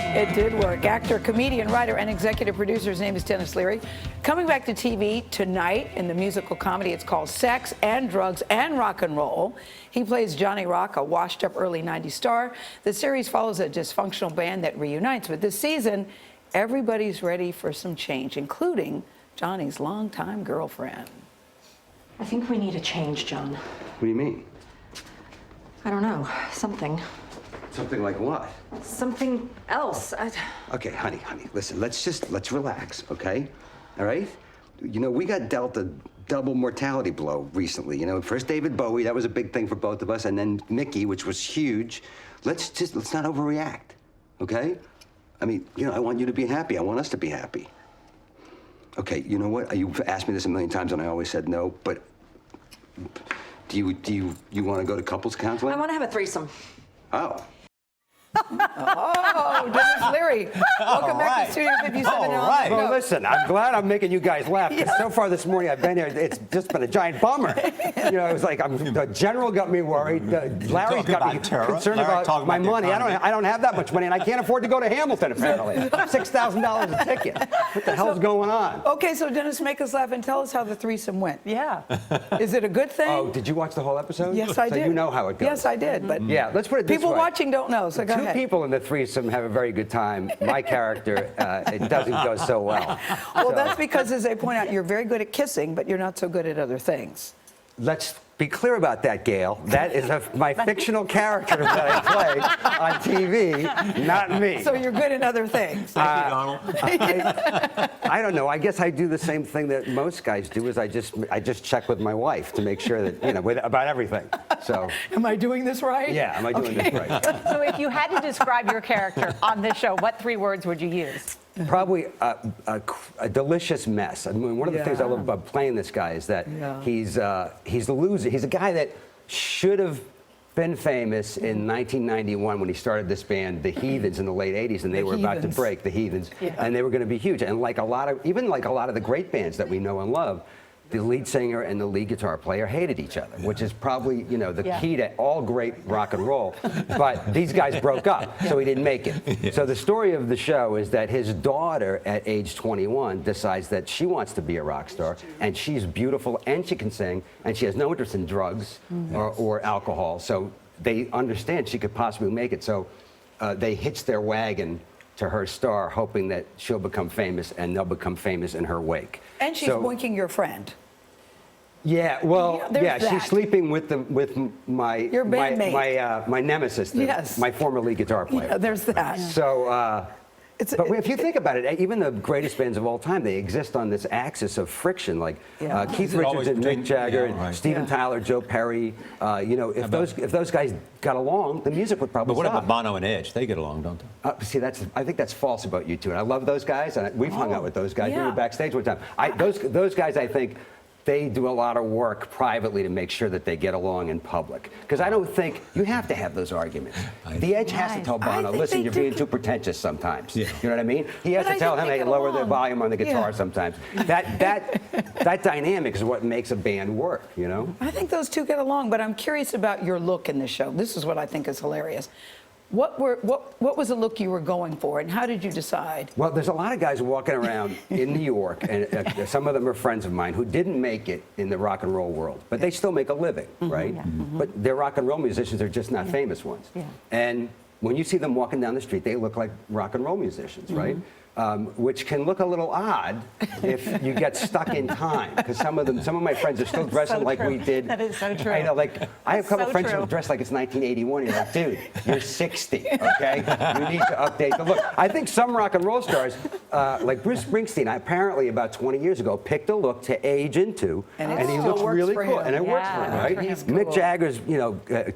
It did work. Actor, comedian, writer, and executive producer. His name is Denis Leary. Coming back to TV tonight in the musical comedy. It's called Sex and Drugs and Rock and Roll. He plays Johnny Rock, a washed-up early 90s star. The series follows a dysfunctional band that reunites. But this season, everybody's ready for some change, including Johnny's longtime girlfriend. I think we need a change, John. What do you mean? I don't know. Something. Something like what? Something else. Okay, honey, listen, let's relax, okay? All right? You know, we got dealt a double mortality blow recently. You know, first David Bowie, that was a big thing for both of us, and then Mickey, which was huge. Let's not overreact, okay? I mean, you know, I want you to be happy. I want us to be happy. Okay, you know what? You've asked me this a million times, and I always said no, but do you want to go to couples counseling? I want to have a threesome. Oh. Oh, Denis Leary. Welcome back to Studio 57. All right. Well, listen, I'm glad I'm making you guys laugh. Because so far this morning I've been here, it's just been a giant bummer. You know, it was like the general got me worried. Larry's got me concerned about my money. I don't have that much money, and I can't afford to go to Hamilton, apparently. $6,000 a ticket. What the hell's going on? Okay, so Denis, make us laugh and tell us how the threesome went. Yeah. Is it a good thing? Oh, did you watch the whole episode? Yes, I did. So you know how it goes. Yes, I did. But yeah, let's put it this way. people watching don't know, so go ahead. Two people in the threesome have a very good time. My character, it doesn't go so well. Well, that's because, as they point out, you're very good at kissing, but you're not so good at other things. Let's be clear about that, Gail. That is my fictional character that I play on TV, not me. So you're good at other things. Thank you, Donald. I don't know. I guess I do the same thing that most guys do. Is I just check with my wife to make sure that about everything. So. Am I doing this right? Yeah. Am I doing this right? So if you had to describe your character on this show, what 3 words would you use? Probably a delicious mess. I mean, one of the things I love about playing this guy is that he's the loser. He's a guy that should have been famous in 1991 when he started this band, the Heathens, in the late 80s, and they were about to break, the Heathens, and they were going to be huge. And like a lot of the great bands that we know and love, the lead singer and the lead guitar player hated each other, which is probably, the key to all great rock and roll. But these guys broke up, so he didn't make it. So the story of the show is that his daughter, at age 21, decides that she wants to be a rock star, and she's beautiful, and she can sing, and she has no interest in drugs or alcohol. So they understand she could possibly make it. So they hitch their wagon to her star, hoping that she'll become famous, and they'll become famous in her wake. And she's winking your friend. Yeah, well, she's sleeping with my bandmate. my nemesis, my former lead guitar player. Yeah, there's that. So, but if you think about it, even the greatest bands of all time, they exist on this axis of friction, like Keith Richards and Mick Jagger, Steven Tyler, Joe Perry. If those guys got along, the music would probably But what stop. about Bono and Edge? They get along, don't they? See, I think that's false about you two. And I love those guys, and we've hung out with those guys. We were backstage one time. Those guys, I think, they do a lot of work privately to make sure that they get along in public. Because I don't think you have to have those arguments. The Edge has to tell Bono, listen, you're being too pretentious sometimes. You know what I mean? He has to tell him, hey, lower the volume on the guitar sometimes. That dynamic is what makes a band work, I think those two get along, but I'm curious about your look in this show. This is what I think is hilarious. What was the look you were going for, and how did you decide? Well, there's a lot of guys walking around in New York, and some of them are friends of mine who didn't make it in the rock and roll world, but they still make a living, right? But they're rock and roll musicians, they're just not famous ones. And when you see them walking down the street, they look like rock and roll musicians, right? Which can look a little odd if you get stuck in time, because some of my friends are still dressing like we did. That is so true. I know, like I have a couple friends who dress like it's 1981. You're like, dude, you're 60, okay? You need to update the look. I think some rock and roll stars, like Bruce Springsteen, apparently about 20 years ago, picked a look to age into, and he looks really cool, and it works for him, right? Mick Jagger's,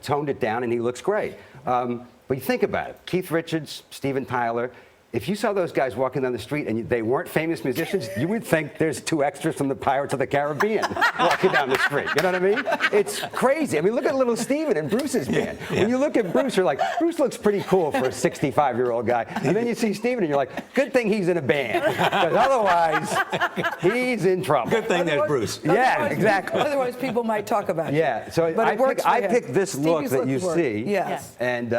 toned it down, and he looks great. But you think about it: Keith Richards, Steven Tyler. If you saw those guys walking down the street and they weren't famous musicians, you would think there's 2 extras from the Pirates of the Caribbean walking down the street. You know what I mean? It's crazy. I mean, look at little Steven and Bruce's band. When you look at Bruce, you're like, Bruce looks pretty cool for a 65-year-old guy. And then you see Steven and you're like, good thing he's in a band. Because otherwise, he's in trouble. Good thing there's Bruce. Yeah, exactly. Otherwise, people might talk about you. Yeah, so I picked this look that you see. Yes. And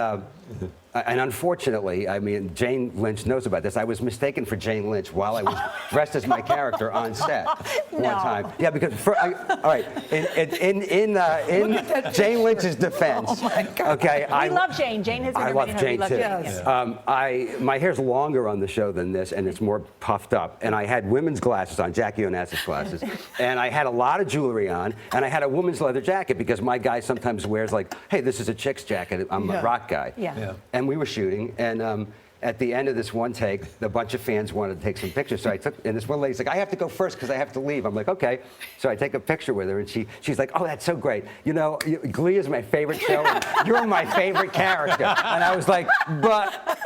And unfortunately, I mean, Jane Lynch knows about this. I was mistaken for Jane Lynch while I was dressed as my character on set one time. Yeah, because all right, in Jane Lynch's defense, Oh my God. okay, We love Jane. Jane has I everybody love know we Jane love too. Jane. Yes. My hair's longer on the show than this, and it's more puffed up. And I had women's glasses on, Jackie Onassis glasses, and I had a lot of jewelry on, and I had a woman's leather jacket because my guy sometimes wears like, hey, this is a chick's jacket. I'm a rock guy. Yeah. And we were shooting, and at the end of this one take, a bunch of fans wanted to take some pictures. So I took, and this one lady's like, I have to go first because I have to leave. I'm like, okay. So I take a picture with her, and she's like, oh, that's so great. You know, Glee is my favorite show, and you're my favorite character. And I was like, but,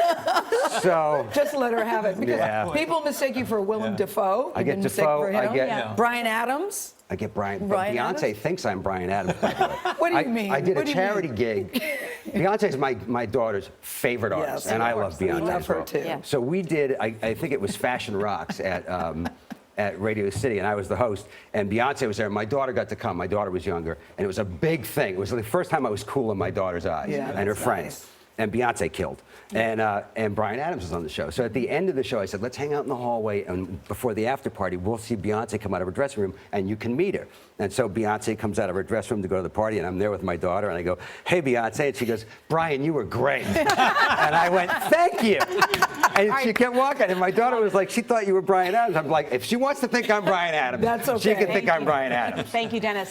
so. Just let her have it, because Yeah. people mistake you for Willem Dafoe. I You've get been mistaken Dafoe, for I him. get- Bryan Adams. I get Brian, but Bryan Beyonce Adams? thinks I'm Bryan Adams. By the way. What do you mean? I did What a do you charity mean? gig. Beyonce's my daughter's favorite artist, Yes, and of I course. love Beyonce. We love as her well. too. Yeah. So we did, I think it was Fashion Rocks at Radio City, and I was the host, and Beyonce was there, and my daughter got to come. My daughter was younger, and it was a big thing. It was the first time I was cool in my daughter's eyes Yeah, and her that's friends. nice. And Beyonce killed. And Bryan Adams was on the show. So at the end of the show, I said, let's hang out in the hallway, and before the after party, we'll see Beyonce come out of her dressing room, and you can meet her. And so Beyonce comes out of her dressing room to go to the party, and I'm there with my daughter, and I go, hey, Beyonce. And she goes, Brian, you were great. And I went, thank you. And she kept walking, and my daughter was like, she thought you were Bryan Adams. I'm like, if she wants to think I'm Bryan Adams, That's she okay. can think I'm Bryan Adams. Thank you, Dennis.